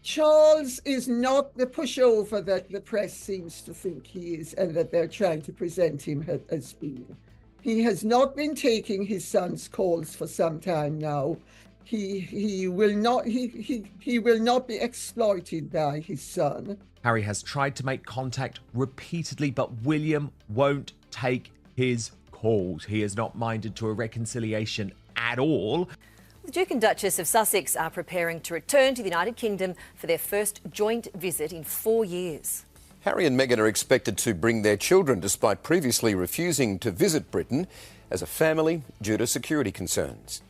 Charles is not the pushover that the press seems to think he is and that they're trying to present him as being. He has not been taking his son's calls for some time now. He will not be exploited by his son. Harry has tried to make contact repeatedly, but William won't take his calls. He is not minded to a reconciliation at all. The Duke and Duchess of Sussex are preparing to return to the United Kingdom for their first joint visit in 4 years. Harry and Meghan are expected to bring their children despite previously refusing to visit Britain as a family due to security concerns.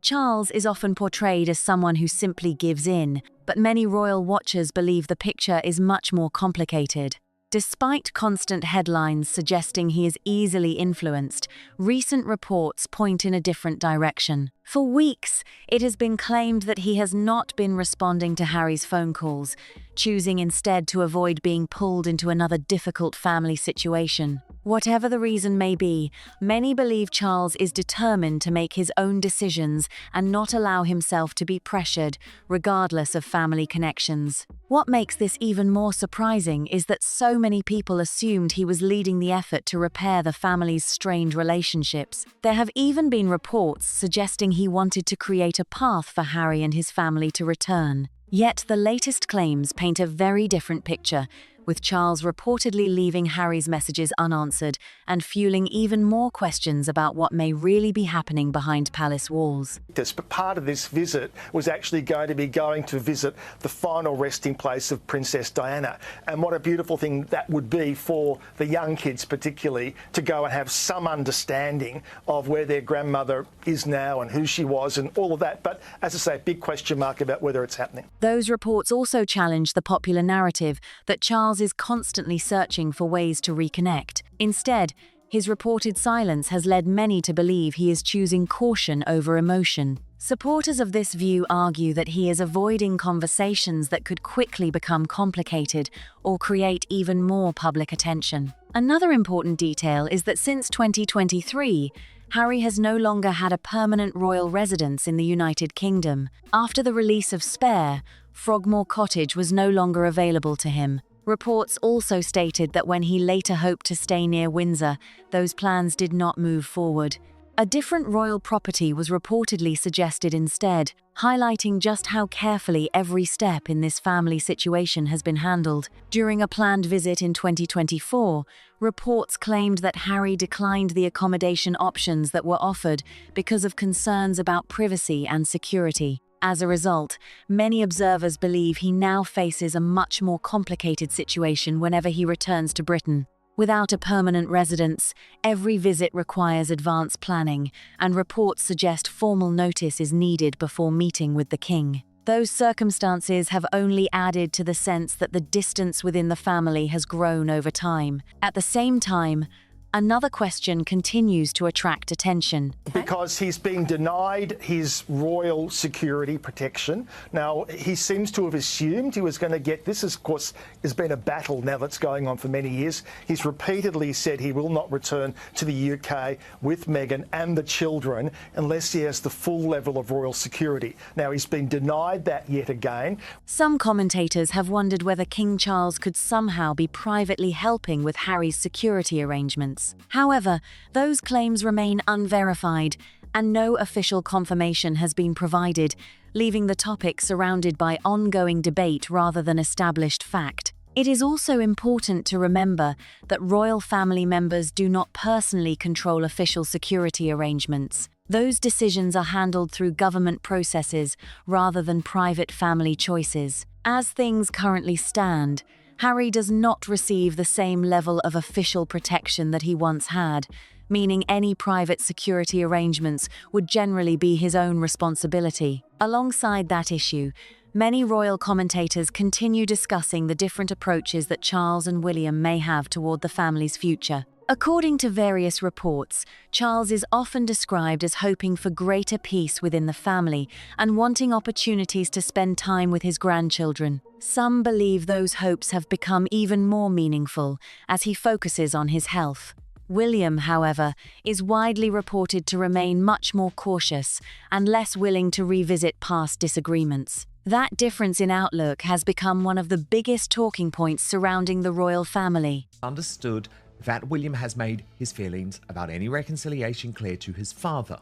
Charles is often portrayed as someone who simply gives in, but many royal watchers believe the picture is much more complicated. Despite constant headlines suggesting he is easily influenced, recent reports point in a different direction. For weeks, it has been claimed that he has not been responding to Harry's phone calls, choosing instead to avoid being pulled into another difficult family situation. Whatever the reason may be, many believe Charles is determined to make his own decisions and not allow himself to be pressured, regardless of family connections. What makes this even more surprising is that so many people assumed he was leading the effort to repair the family's strained relationships. There have even been reports suggesting he wanted to create a path for Harry and his family to return. Yet the latest claims paint a very different picture, with Charles reportedly leaving Harry's messages unanswered and fueling even more questions about what may really be happening behind palace walls. But part of this visit was actually going to visit the final resting place of Princess Diana. And what a beautiful thing that would be for the young kids particularly, to go and have some understanding of where their grandmother is now and who she was and all of that. But as I say, big question mark about whether it's happening. Those reports also challenge the popular narrative that Charles is constantly searching for ways to reconnect. Instead, his reported silence has led many to believe he is choosing caution over emotion. Supporters of this view argue that he is avoiding conversations that could quickly become complicated or create even more public attention. Another important detail is that since 2023, Harry has no longer had a permanent royal residence in the United Kingdom. After the release of Spare, Frogmore Cottage was no longer available to him. Reports also stated that when he later hoped to stay near Windsor, those plans did not move forward. A different royal property was reportedly suggested instead, highlighting just how carefully every step in this family situation has been handled. During a planned visit in 2024, reports claimed that Harry declined the accommodation options that were offered because of concerns about privacy and security. As a result, many observers believe he now faces a much more complicated situation whenever he returns to Britain. Without a permanent residence, every visit requires advanced planning, and reports suggest formal notice is needed before meeting with the king. Those circumstances have only added to the sense that the distance within the family has grown over time. At the same time, another question continues to attract attention. Because he's being denied his royal security protection. Now, he seems to have assumed he was going to get this. Of course, has been a battle now that's going on for many years. He's repeatedly said he will not return to the UK with Meghan and the children unless he has the full level of royal security. Now, he's been denied that yet again. Some commentators have wondered whether King Charles could somehow be privately helping with Harry's security arrangements. However, those claims remain unverified, and no official confirmation has been provided, leaving the topic surrounded by ongoing debate rather than established fact. It is also important to remember that royal family members do not personally control official security arrangements. Those decisions are handled through government processes rather than private family choices. As things currently stand, Harry does not receive the same level of official protection that he once had, meaning any private security arrangements would generally be his own responsibility. Alongside that issue, many royal commentators continue discussing the different approaches that Charles and William may have toward the family's future. According to various reports, Charles is often described as hoping for greater peace within the family and wanting opportunities to spend time with his grandchildren. Some believe those hopes have become even more meaningful as he focuses on his health. William, however, is widely reported to remain much more cautious and less willing to revisit past disagreements. That difference in outlook has become one of the biggest talking points surrounding the royal family. Understood that William has made his feelings about any reconciliation clear to his father.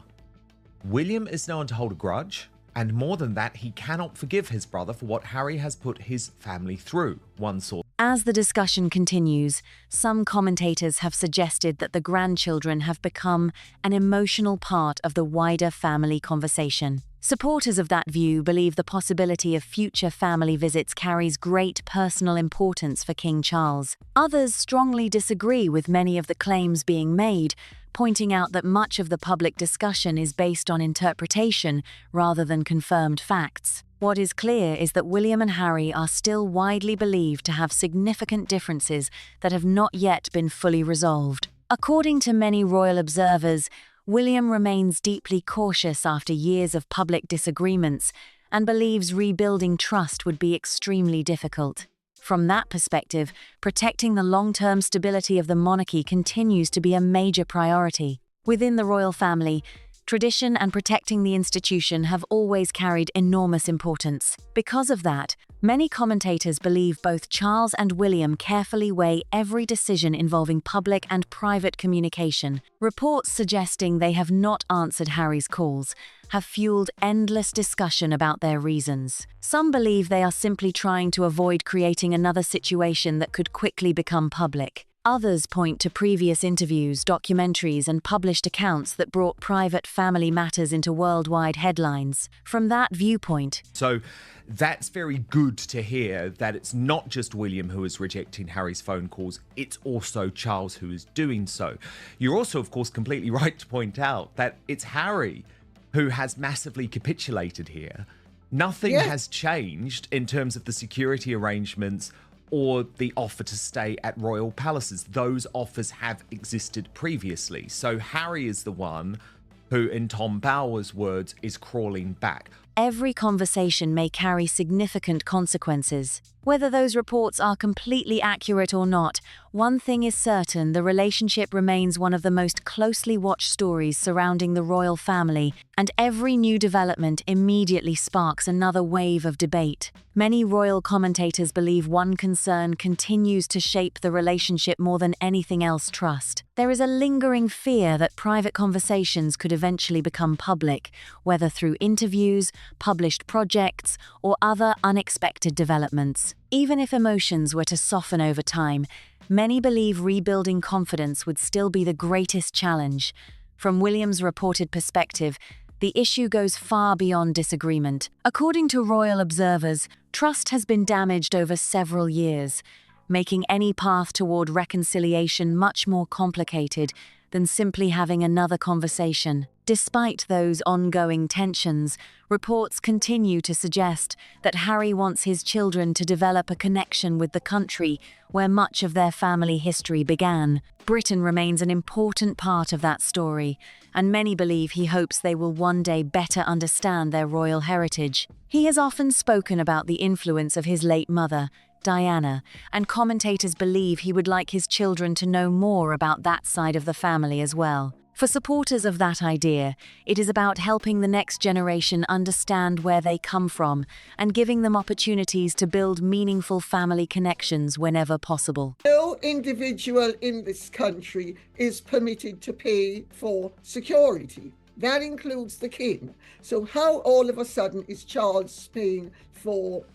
William is known to hold a grudge, and more than that, he cannot forgive his brother for what Harry has put his family through, one source. As the discussion continues, some commentators have suggested that the grandchildren have become an emotional part of the wider family conversation. Supporters of that view believe the possibility of future family visits carries great personal importance for King Charles. Others strongly disagree with many of the claims being made, pointing out that much of the public discussion is based on interpretation rather than confirmed facts. What is clear is that William and Harry are still widely believed to have significant differences that have not yet been fully resolved. According to many royal observers, William remains deeply cautious after years of public disagreements and believes rebuilding trust would be extremely difficult. From that perspective, protecting the long-term stability of the monarchy continues to be a major priority. Within the royal family, tradition and protecting the institution have always carried enormous importance. Because of that, many commentators believe both Charles and William carefully weigh every decision involving public and private communication. Reports suggesting they have not answered Harry's calls have fueled endless discussion about their reasons. Some believe they are simply trying to avoid creating another situation that could quickly become public. Others point to previous interviews, documentaries, and published accounts that brought private family matters into worldwide headlines. From that viewpoint, So that's very good to hear that it's not just William who is rejecting Harry's phone calls, it's also Charles who is doing so. You're also, of course, completely right to point out that it's Harry who has massively capitulated here. Nothing has changed in terms of the security arrangements or the offer to stay at royal palaces. Those offers have existed previously. So Harry is the one who, in Tom Bower's words, is crawling back. every conversation may carry significant consequences. Whether those reports are completely accurate or not, one thing is certain: the relationship remains one of the most closely watched stories surrounding the royal family, and every new development immediately sparks another wave of debate. Many royal commentators believe one concern continues to shape the relationship more than anything else: trust. There is a lingering fear that private conversations could eventually become public, whether through interviews, published projects, or other unexpected developments. Even if emotions were to soften over time, many believe rebuilding confidence would still be the greatest challenge. From William's reported perspective, the issue goes far beyond disagreement. According to royal observers, trust has been damaged over several years, making any path toward reconciliation much more complicated than simply having another conversation. Despite those ongoing tensions, reports continue to suggest that Harry wants his children to develop a connection with the country where much of their family history began. Britain remains an important part of that story, and many believe he hopes they will one day better understand their royal heritage. He has often spoken about the influence of his late mother, Diana, and commentators believe he would like his children to know more about that side of the family as well. For supporters of that idea, it is about helping the next generation understand where they come from and giving them opportunities to build meaningful family connections whenever possible. No individual in this country is permitted to pay for security. That includes the king. So how all of a sudden is Charles paying for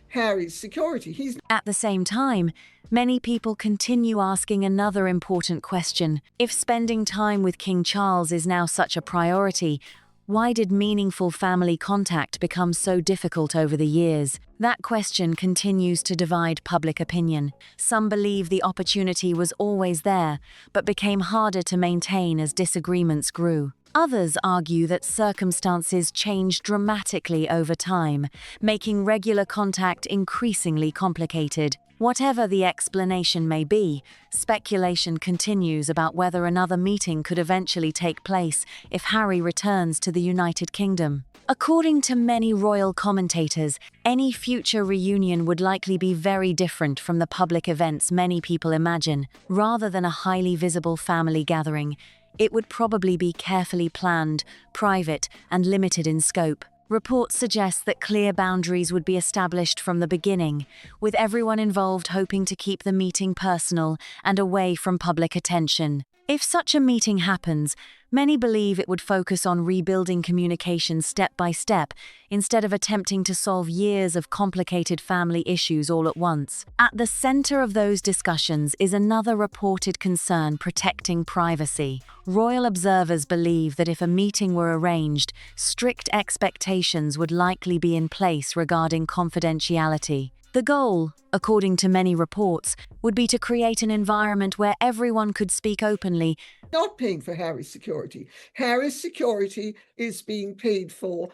Harry's security? At the same time, many people continue asking another important question. If spending time with King Charles is now such a priority, why did meaningful family contact become so difficult over the years? That question continues to divide public opinion. Some believe the opportunity was always there, but became harder to maintain as disagreements grew. Others argue that circumstances changed dramatically over time, making regular contact increasingly complicated. Whatever the explanation may be, speculation continues about whether another meeting could eventually take place if Harry returns to the United Kingdom. According to many royal commentators, any future reunion would likely be very different from the public events many people imagine. Rather than a highly visible family gathering, it would probably be carefully planned, private, and limited in scope. Reports suggest that clear boundaries would be established from the beginning, with everyone involved hoping to keep the meeting personal and away from public attention. If such a meeting happens, many believe it would focus on rebuilding communication step by step, instead of attempting to solve years of complicated family issues all at once. At the center of those discussions is another reported concern: protecting privacy. Royal observers believe that if a meeting were arranged, strict expectations would likely be in place regarding confidentiality. The goal, according to many reports, would be to create an environment where everyone could speak openly. Not paying for Harry's security. Harry's security is being paid for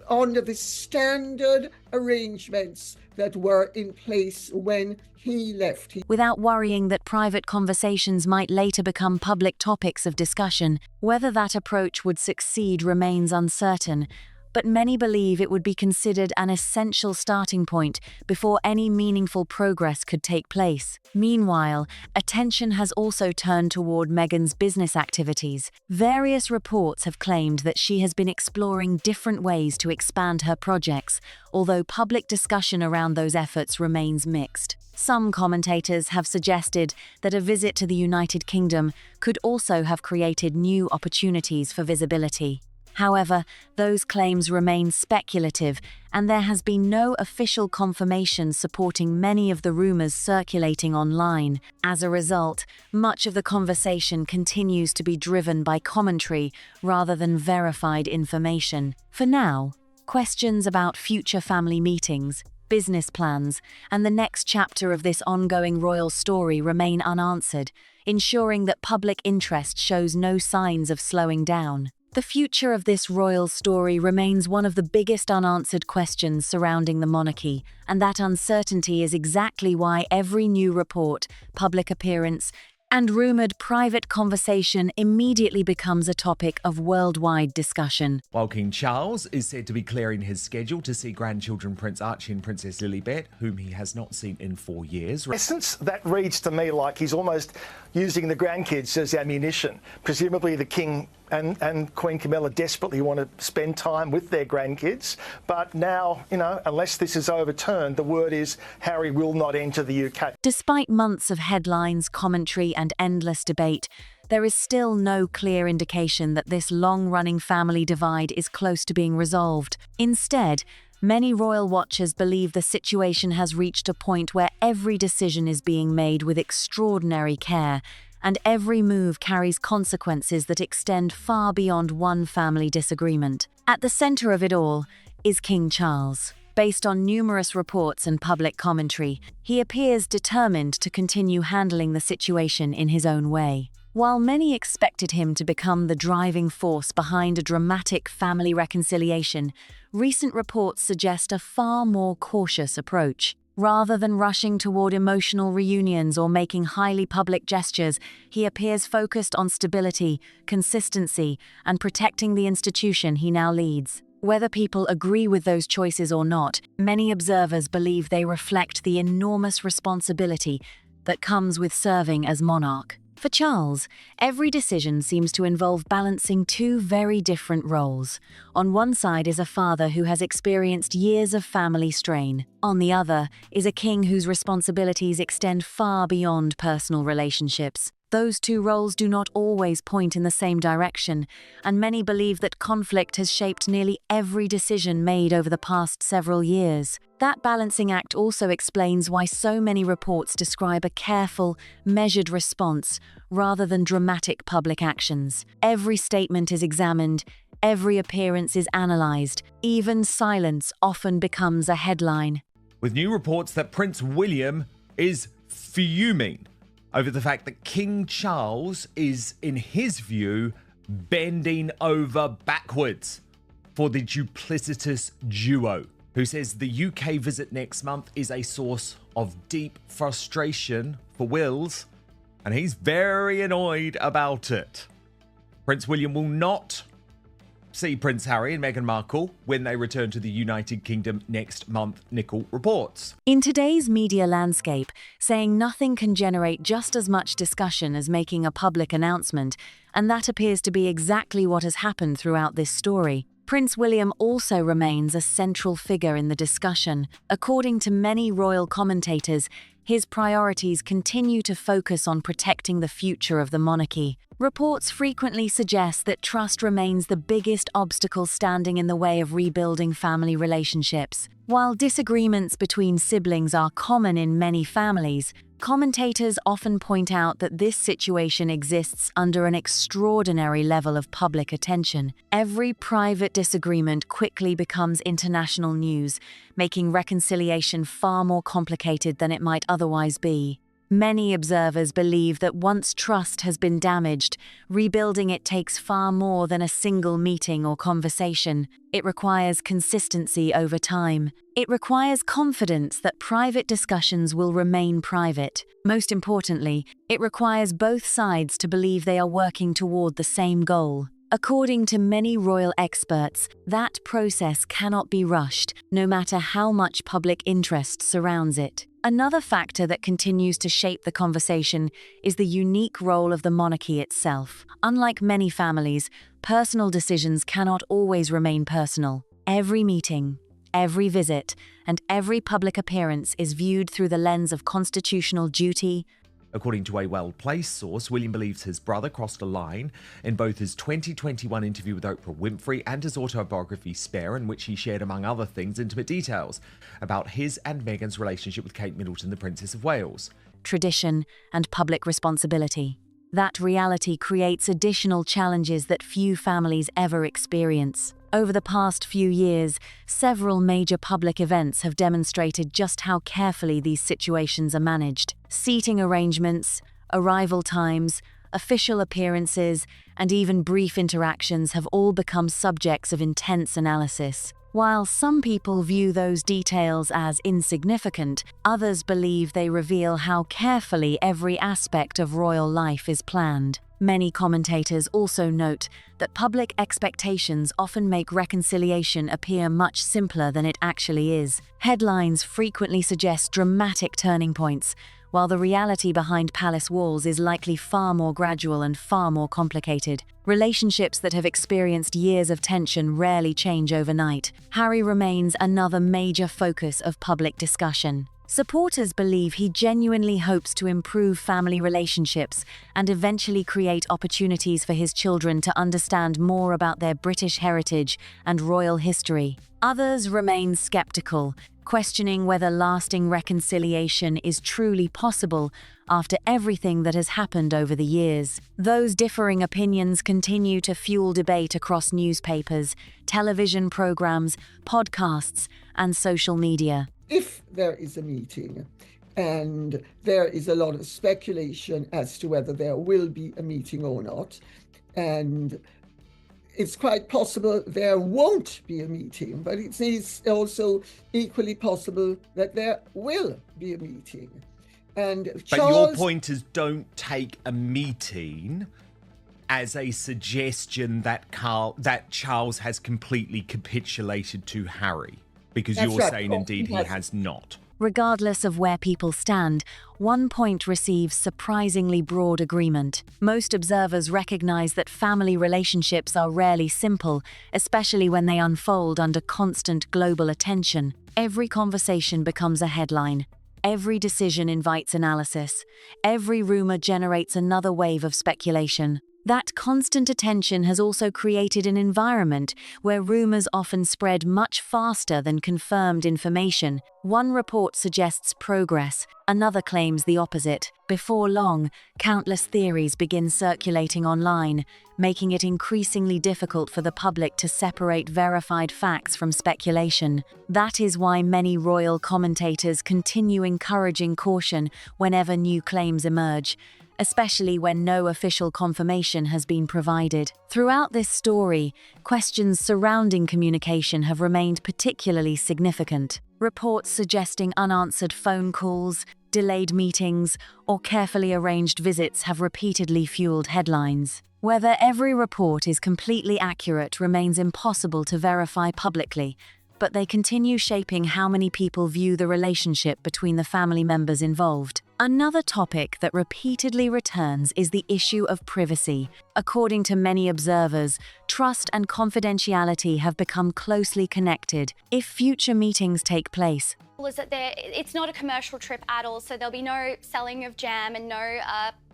under the standard arrangements that were in place when he left. Without worrying that private conversations might later become public topics of discussion. Whether that approach would succeed remains uncertain, but many believe it would be considered an essential starting point before any meaningful progress could take place. Meanwhile, attention has also turned toward Meghan's business activities. Various reports have claimed that she has been exploring different ways to expand her projects, although public discussion around those efforts remains mixed. Some commentators have suggested that a visit to the United Kingdom could also have created new opportunities for visibility. However, those claims remain speculative, and there has been no official confirmation supporting many of the rumors circulating online. As a result, much of the conversation continues to be driven by commentary rather than verified information. For now, questions about future family meetings, business plans, and the next chapter of this ongoing royal story remain unanswered, ensuring that public interest shows no signs of slowing down. The future of this royal story remains one of the biggest unanswered questions surrounding the monarchy, and that uncertainty is exactly why every new report, public appearance, and rumoured private conversation immediately becomes a topic of worldwide discussion. While King Charles is said to be clearing his schedule to see grandchildren Prince Archie and Princess Lilibet, whom he has not seen in 4 years. In essence, that reads to me like he's almost using the grandkids as ammunition. Presumably the King and Queen Camilla desperately want to spend time with their grandkids, but now, unless this is overturned, the word is Harry will not enter the UK. Despite months of headlines, commentary, and endless debate, there is still no clear indication that this long-running family divide is close to being resolved. Instead, many royal watchers believe the situation has reached a point where every decision is being made with extraordinary care, and every move carries consequences that extend far beyond one family disagreement. At the center of it all is King Charles. Based on numerous reports and public commentary, he appears determined to continue handling the situation in his own way. While many expected him to become the driving force behind a dramatic family reconciliation, recent reports suggest a far more cautious approach. Rather than rushing toward emotional reunions or making highly public gestures, he appears focused on stability, consistency, and protecting the institution he now leads. Whether people agree with those choices or not, many observers believe they reflect the enormous responsibility that comes with serving as monarch. For Charles, every decision seems to involve balancing two very different roles. On one side is a father who has experienced years of family strain. On the other is a king whose responsibilities extend far beyond personal relationships. Those two roles do not always point in the same direction, and many believe that conflict has shaped nearly every decision made over the past several years. That balancing act also explains why so many reports describe a careful, measured response rather than dramatic public actions. Every statement is examined, every appearance is analysed, even silence often becomes a headline. With new reports that Prince William is fuming over the fact that King Charles is, in his view, bending over backwards for the duplicitous duo, who says the UK visit next month is a source of deep frustration for Wills, and he's very annoyed about it. Prince William will not see Prince Harry and Meghan Markle when they return to the United Kingdom next month, Nickel reports. In today's media landscape, saying nothing can generate just as much discussion as making a public announcement, and that appears to be exactly what has happened throughout this story. Prince William also remains a central figure in the discussion. According to many royal commentators, his priorities continue to focus on protecting the future of the monarchy. Reports frequently suggest that trust remains the biggest obstacle standing in the way of rebuilding family relationships. While disagreements between siblings are common in many families, commentators often point out that this situation exists under an extraordinary level of public attention. Every private disagreement quickly becomes international news, making reconciliation far more complicated than it might otherwise be. Many observers believe that once trust has been damaged, rebuilding it takes far more than a single meeting or conversation. It requires consistency over time. It requires confidence that private discussions will remain private. Most importantly, it requires both sides to believe they are working toward the same goal. According to many royal experts, that process cannot be rushed, no matter how much public interest surrounds it. Another factor that continues to shape the conversation is the unique role of the monarchy itself. Unlike many families, personal decisions cannot always remain personal. Every meeting, every visit, and every public appearance is viewed through the lens of constitutional duty. According to a well-placed source, William believes his brother crossed a line in both his 2021 interview with Oprah Winfrey and his autobiography Spare, in which he shared, among other things, intimate details about his and Meghan's relationship with Kate Middleton, the Princess of Wales. Tradition and public responsibility. That reality creates additional challenges that few families ever experience. Over the past few years, several major public events have demonstrated just how carefully these situations are managed. Seating arrangements, arrival times, official appearances, and even brief interactions have all become subjects of intense analysis. While some people view those details as insignificant, others believe they reveal how carefully every aspect of royal life is planned. Many commentators also note that public expectations often make reconciliation appear much simpler than it actually is. Headlines frequently suggest dramatic turning points, while the reality behind palace walls is likely far more gradual and far more complicated. Relationships that have experienced years of tension rarely change overnight. Harry remains another major focus of public discussion. Supporters believe he genuinely hopes to improve family relationships and eventually create opportunities for his children to understand more about their British heritage and royal history. Others remain skeptical, questioning whether lasting reconciliation is truly possible after everything that has happened over the years. Those differing opinions continue to fuel debate across newspapers, television programs, podcasts, and social media. If there is a meeting, and there is a lot of speculation as to whether there will be a meeting or not, and it's quite possible there won't be a meeting, but it is also equally possible that there will be a meeting. And But your point is, don't take a meeting as a suggestion that Charles has completely capitulated to Harry, because That's you're right. saying indeed he has not. Regardless of where people stand, one point receives surprisingly broad agreement. Most observers recognize that family relationships are rarely simple, especially when they unfold under constant global attention. Every conversation becomes a headline. Every decision invites analysis. Every rumor generates another wave of speculation. That constant attention has also created an environment where rumors often spread much faster than confirmed information. One report suggests progress, another claims the opposite. Before long, countless theories begin circulating online, making it increasingly difficult for the public to separate verified facts from speculation. That is why many royal commentators continue encouraging caution whenever new claims emerge, especially when no official confirmation has been provided. Throughout this story, questions surrounding communication have remained particularly significant. Reports suggesting unanswered phone calls, delayed meetings, or carefully arranged visits have repeatedly fueled headlines. Whether every report is completely accurate remains impossible to verify publicly, but they continue shaping how many people view the relationship between the family members involved. Another topic that repeatedly returns is the issue of privacy. According to many observers, trust and confidentiality have become closely connected. If future meetings take place, is that it's not a commercial trip at all, so there'll be no selling of jam and no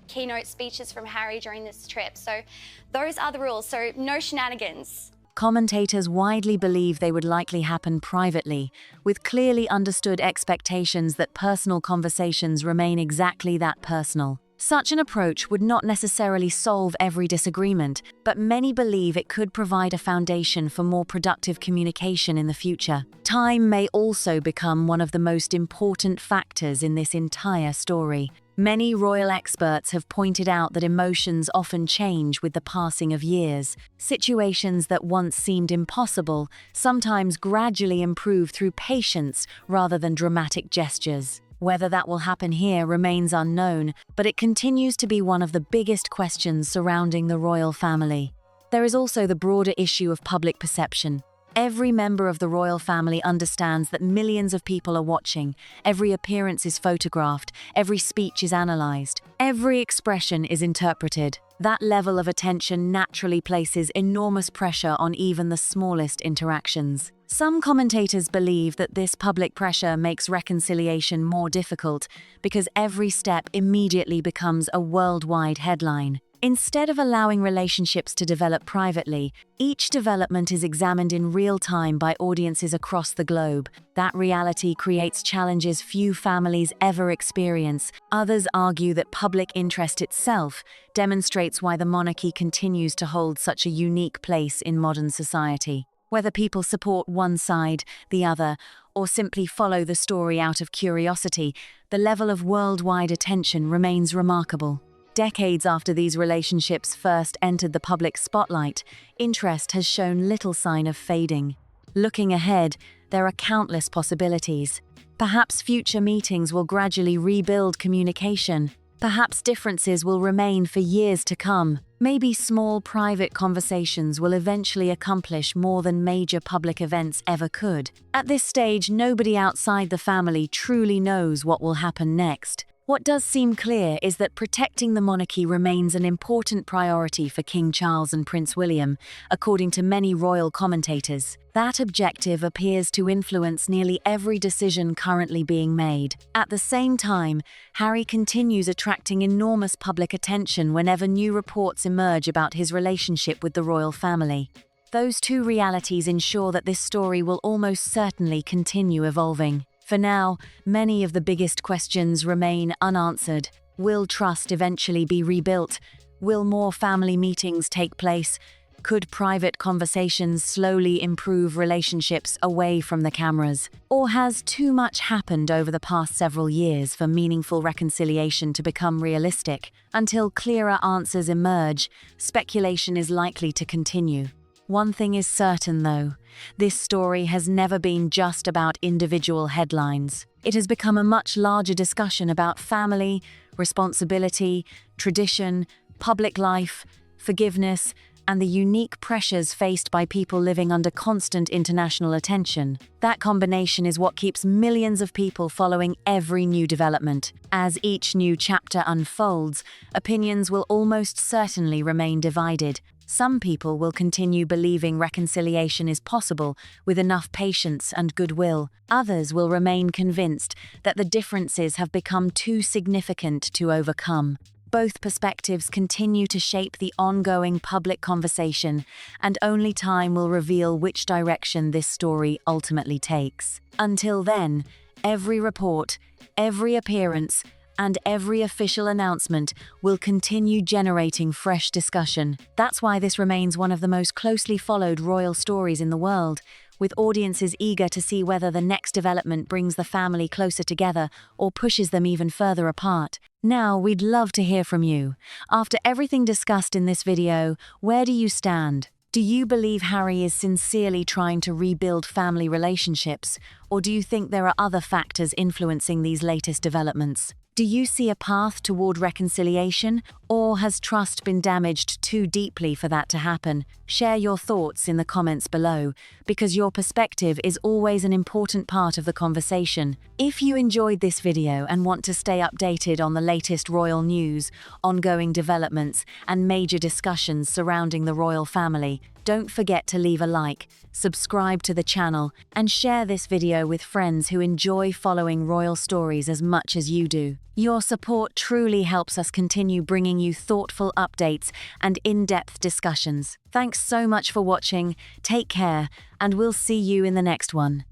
keynote speeches from Harry during this trip. So those are the rules, so no shenanigans. commentators widely believe they would likely happen privately, with clearly understood expectations that personal conversations remain exactly that personal. Such an approach would not necessarily solve every disagreement, but many believe it could provide a foundation for more productive communication in the future. Time may also become one of the most important factors in this entire story. Many royal experts have pointed out that emotions often change with the passing of years. Situations that once seemed impossible sometimes gradually improve through patience rather than dramatic gestures. Whether that will happen here remains unknown, but it continues to be one of the biggest questions surrounding the royal family. There is also the broader issue of public perception. Every member of the royal family understands that millions of people are watching. Every appearance is photographed, every speech is analysed, every expression is interpreted. That level of attention naturally places enormous pressure on even the smallest interactions. Some commentators believe that this public pressure makes reconciliation more difficult because every step immediately becomes a worldwide headline. Instead of allowing relationships to develop privately, each development is examined in real time by audiences across the globe. That reality creates challenges few families ever experience. Others argue that public interest itself demonstrates why the monarchy continues to hold such a unique place in modern society. Whether people support one side, the other, or simply follow the story out of curiosity, the level of worldwide attention remains remarkable. Decades after these relationships first entered the public spotlight, interest has shown little sign of fading. Looking ahead, there are countless possibilities. Perhaps future meetings will gradually rebuild communication. Perhaps differences will remain for years to come. Maybe small private conversations will eventually accomplish more than major public events ever could. At this stage, nobody outside the family truly knows what will happen next. What does seem clear is that protecting the monarchy remains an important priority for King Charles and Prince William, according to many royal commentators. That objective appears to influence nearly every decision currently being made. At the same time, Harry continues attracting enormous public attention whenever new reports emerge about his relationship with the royal family. Those two realities ensure that this story will almost certainly continue evolving. For now, many of the biggest questions remain unanswered. Will trust eventually be rebuilt? Will more family meetings take place? Could private conversations slowly improve relationships away from the cameras? Or has too much happened over the past several years for meaningful reconciliation to become realistic? Until clearer answers emerge, speculation is likely to continue. One thing is certain, though. This story has never been just about individual headlines. It has become a much larger discussion about family, responsibility, tradition, public life, forgiveness, and the unique pressures faced by people living under constant international attention. That combination is what keeps millions of people following every new development. As each new chapter unfolds, opinions will almost certainly remain divided. Some people will continue believing reconciliation is possible with enough patience and goodwill. Others will remain convinced that the differences have become too significant to overcome. Both perspectives continue to shape the ongoing public conversation, and only time will reveal which direction this story ultimately takes. Until then, every report, every appearance, and every official announcement will continue generating fresh discussion. That's why this remains one of the most closely followed royal stories in the world, with audiences eager to see whether the next development brings the family closer together or pushes them even further apart. Now, we'd love to hear from you. After everything discussed in this video, where do you stand? Do you believe Harry is sincerely trying to rebuild family relationships, or do you think there are other factors influencing these latest developments? Do you see a path toward reconciliation, Or has trust been damaged too deeply for that to happen? Share your thoughts in the comments below, because your perspective is always an important part of the conversation. If you enjoyed this video and want to stay updated on the latest royal news, ongoing developments, and major discussions surrounding the royal family, don't forget to leave a like, subscribe to the channel, and share this video with friends who enjoy following royal stories as much as you do. Your support truly helps us continue bringing you thoughtful updates and in-depth discussions. Thanks so much for watching, take care, and we'll see you in the next one.